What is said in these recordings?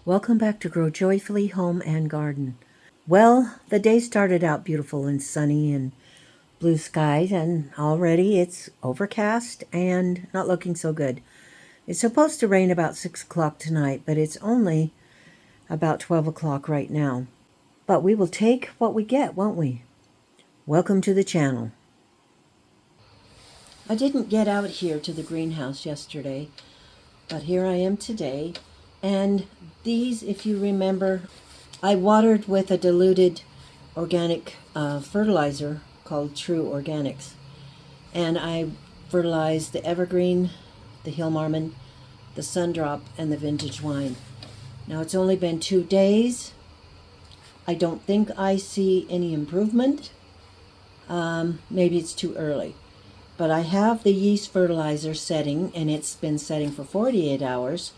Welcome back to Grow Joyfully Home and Garden. Well, the day started out beautiful and sunny and blue skies, and already it's overcast and not looking so good. It's supposed to rain about 6 o'clock tonight, but it's only about 12 o'clock right now. But we will take what we get, won't we? Welcome to the channel. I didn't get out here to the greenhouse yesterday, but here I am today. And these, if you remember, I watered with a diluted organic fertilizer called True Organics. And I fertilized the evergreen, the hill marmon, the sundrop, and the vintage wine. Now it's only been 2 days. I don't think I see any improvement. Maybe it's too early. But I have the yeast fertilizer setting, and it's been setting for 48 hours.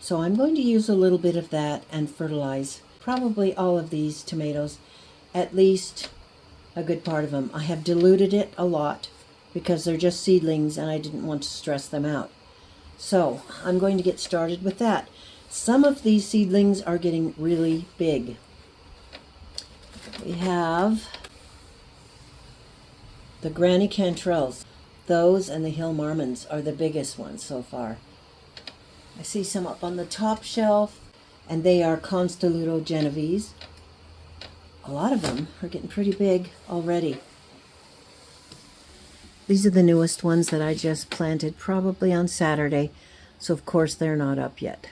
So I'm going to use a little bit of that and fertilize probably all of these tomatoes, at least a good part of them. I have diluted it a lot because they're just seedlings and I didn't want to stress them out. So I'm going to get started with that. Some of these seedlings are getting really big. We have the granny cantrells. Those and the hill marmons are the biggest ones so far. I see some up on the top shelf, and they are Constelluto Genovese. A lot of them are getting pretty big already. These are the newest ones that I just planted probably on Saturday, so of course they're not up yet.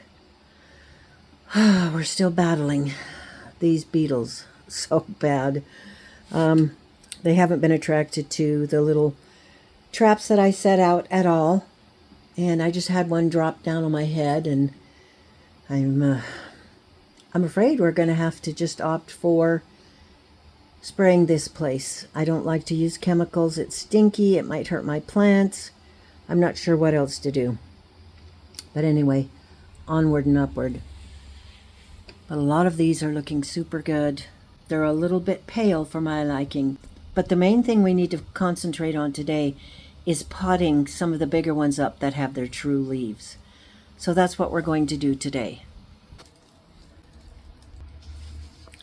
We're still battling these beetles so bad. They haven't been attracted to the little traps that I set out at all. And I just had one drop down on my head, and I'm afraid we're going to have to just opt for spraying this place. I don't like to use chemicals. It's stinky. It might hurt my plants. I'm not sure what else to do. But anyway, onward and upward. But a lot of these are looking super good. They're a little bit pale for my liking. But the main thing we need to concentrate on today is potting some of the bigger ones up that have their true leaves. So that's what we're going to do today.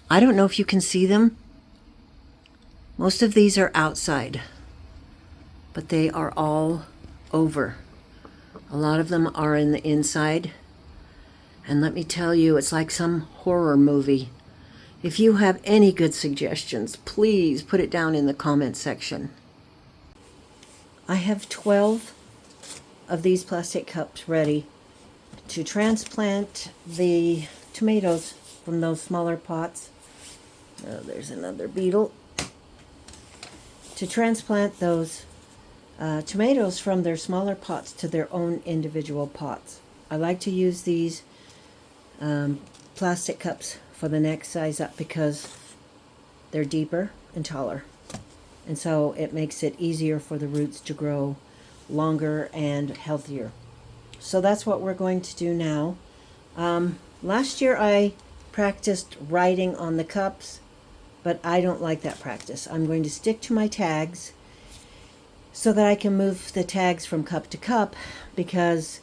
I don't know if you can see them. Most of these are outside, but they are all over. A lot of them are in the inside. And let me tell you, it's like some horror movie. If you have any good suggestions, please put it down in the comment section. I have 12 of these plastic cups ready to transplant the tomatoes from those smaller pots. Oh, there's another beetle. To transplant those tomatoes from their smaller pots to their own individual pots. I like to use these plastic cups for the next size up because they're deeper and taller. And so it makes it easier for the roots to grow longer and healthier. So that's what we're going to do now. Last year I practiced writing on the cups, but I don't like that practice. I'm going to stick to my tags so that I can move the tags from cup to cup, because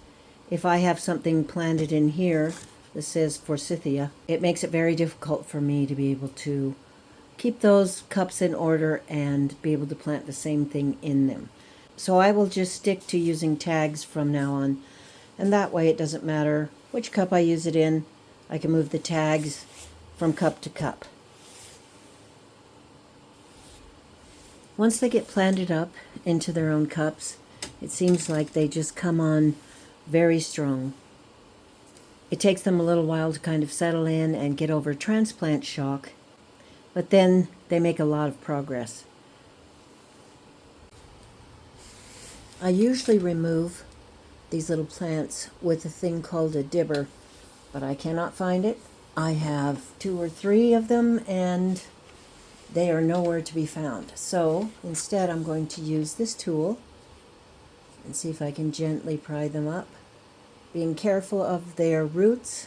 if I have something planted in here, this says Forsythia, it makes it very difficult for me to be able to keep those cups in order and be able to plant the same thing in them. So I will just stick to using tags from now on, and that way it doesn't matter which cup I use it in. I can move the tags from cup to cup. Once they get planted up into their own cups, it seems like they just come on very strong. It takes them a little while to kind of settle in and get over transplant shock, but then they make a lot of progress. I usually remove these little plants with a thing called a dibber, but I cannot find it. I have 2 or 3 of them and they are nowhere to be found. So instead I'm going to use this tool and see if I can gently pry them up, being careful of their roots.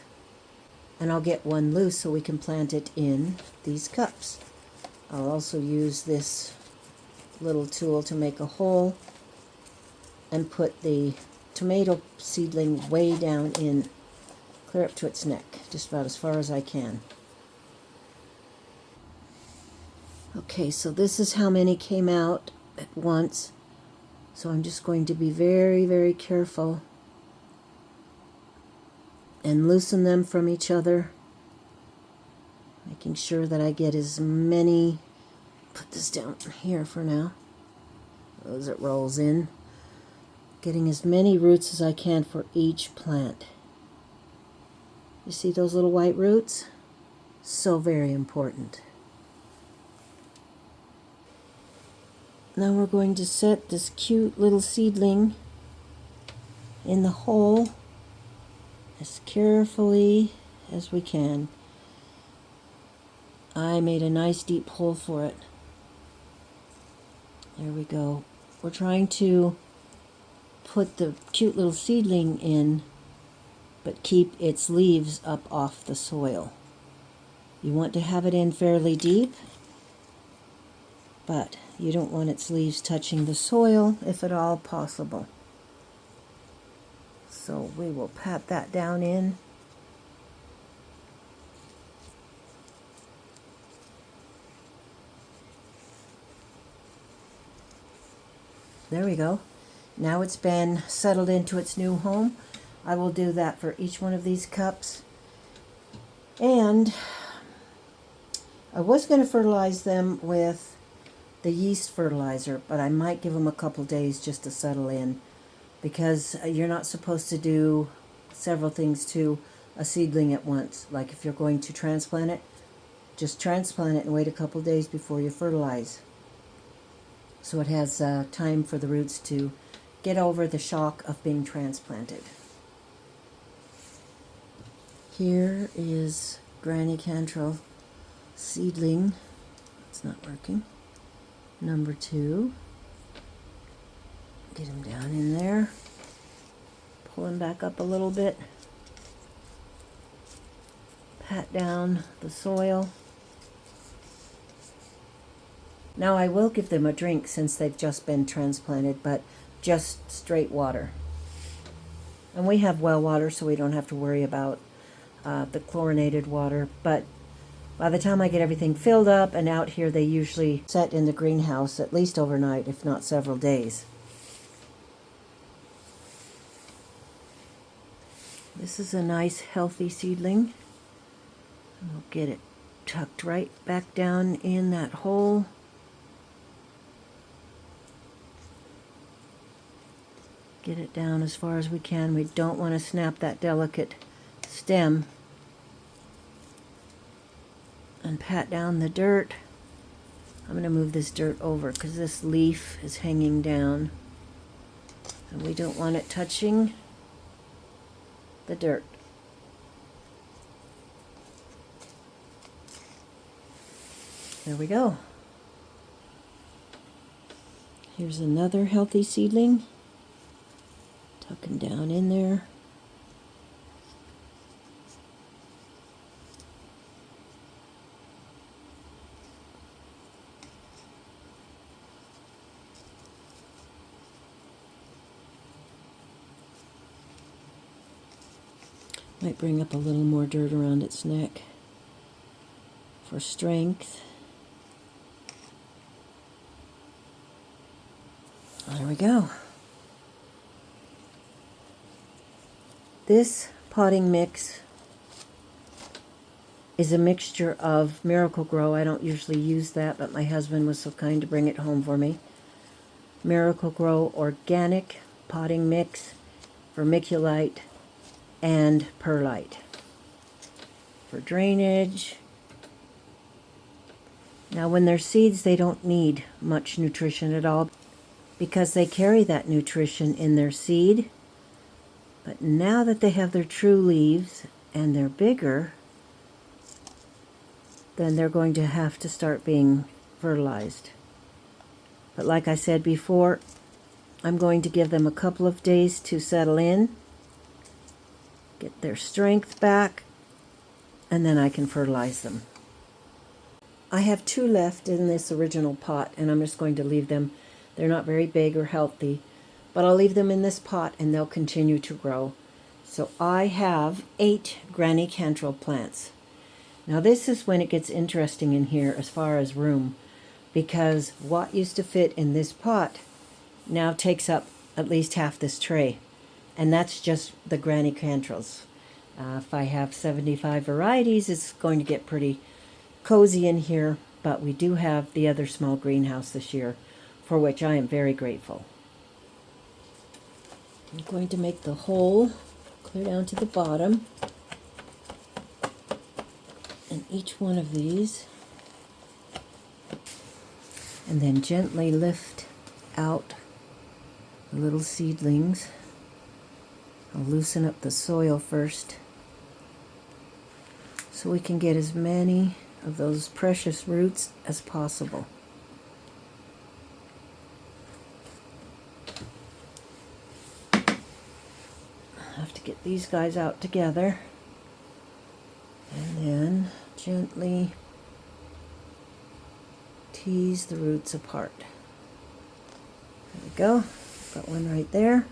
And I'll get one loose so we can plant it in these cups. I'll also use this little tool to make a hole and put the tomato seedling way down in clear up to its neck, just about as far as I can. Okay, so this is how many came out at once. So I'm just going to be very, very careful and loosen them from each other, making sure that I get as many, put this down here for now, as it rolls in, getting as many roots as I can for each plant. You see those little white roots? So very important. Now we're going to set this cute little seedling in the hole as carefully as we can. I made a nice deep hole for it. There we go. We're trying to put the cute little seedling in, but keep its leaves up off the soil. You want to have it in fairly deep, but you don't want its leaves touching the soil if at all possible. So we will pat that down in. There we go. Now it's been settled into its new home. I will do that for each one of these cups. And I was going to fertilize them with the yeast fertilizer, but I might give them a couple days just to settle in, because you're not supposed to do several things to a seedling at once. Like if you're going to transplant it, just transplant it and wait a couple days before you fertilize, so it has time for the roots to get over the shock of being transplanted. Here is Granny Cantrell seedling. It's not working. Number 2. Get him down in there. Pull him back up a little bit. Pat down the soil. Now I will give them a drink since they've just been transplanted, but just straight water. And we have well water, so we don't have to worry about the chlorinated water. But by the time I get everything filled up and out here, they usually set in the greenhouse at least overnight, if not several days. This is a nice healthy seedling. And we'll get it tucked right back down in that hole. Get it down as far as we can. We don't want to snap that delicate stem. And pat down the dirt. I'm going to move this dirt over because this leaf is hanging down. And we don't want it touching the dirt. There we go. Here's another healthy seedling. Tucking down in there. Might bring up a little more dirt around its neck for strength. There we go. This potting mix is a mixture of Miracle-Gro. I don't usually use that, but my husband was so kind to bring it home for me. Miracle-Gro organic potting mix, vermiculite, and perlite for drainage. Now when they're seeds, they don't need much nutrition at all because they carry that nutrition in their seed. But now that they have their true leaves and they're bigger, then they're going to have to start being fertilized. But like I said before, I'm going to give them a couple of days to settle in, get their strength back, and then I can fertilize them. I have 2 left in this original pot, and I'm just going to leave them. They're not very big or healthy, but I'll leave them in this pot and they'll continue to grow. So I have 8 granny cantrell plants. Now this is when it gets interesting in here as far as room, because what used to fit in this pot now takes up at least half this tray. And that's just the granny cantrells. If I have 75 varieties, it's going to get pretty cozy in here, but we do have the other small greenhouse this year, for which I am very grateful. I'm going to make the hole clear down to the bottom, and each one of these, and then gently lift out the little seedlings. I'll loosen up the soil first so we can get as many of those precious roots as possible. I have to get these guys out together and then gently tease the roots apart. There we go. Got one right there.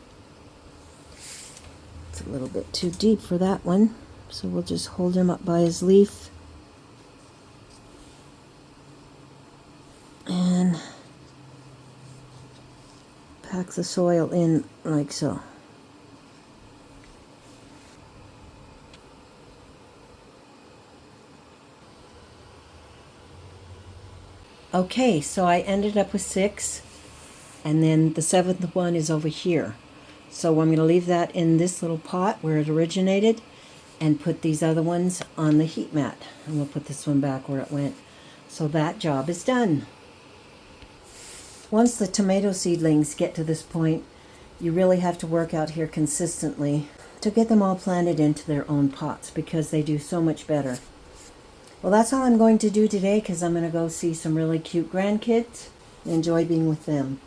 It's a little bit too deep for that one, so we'll just hold him up by his leaf and pack the soil in like so. Okay, so I ended up with 6, and then the 7th one is over here. So I'm going to leave that in this little pot where it originated and put these other ones on the heat mat. And we'll put this one back where it went. So that job is done. Once the tomato seedlings get to this point, you really have to work out here consistently to get them all planted into their own pots, because they do so much better. Well, that's all I'm going to do today, because I'm going to go see some really cute grandkids and enjoy being with them.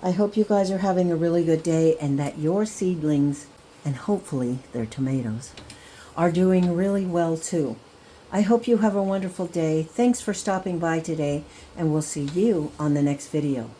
I hope you guys are having a really good day, and that your seedlings, and hopefully their tomatoes, are doing really well too. I hope you have a wonderful day. Thanks for stopping by today, and we'll see you on the next video.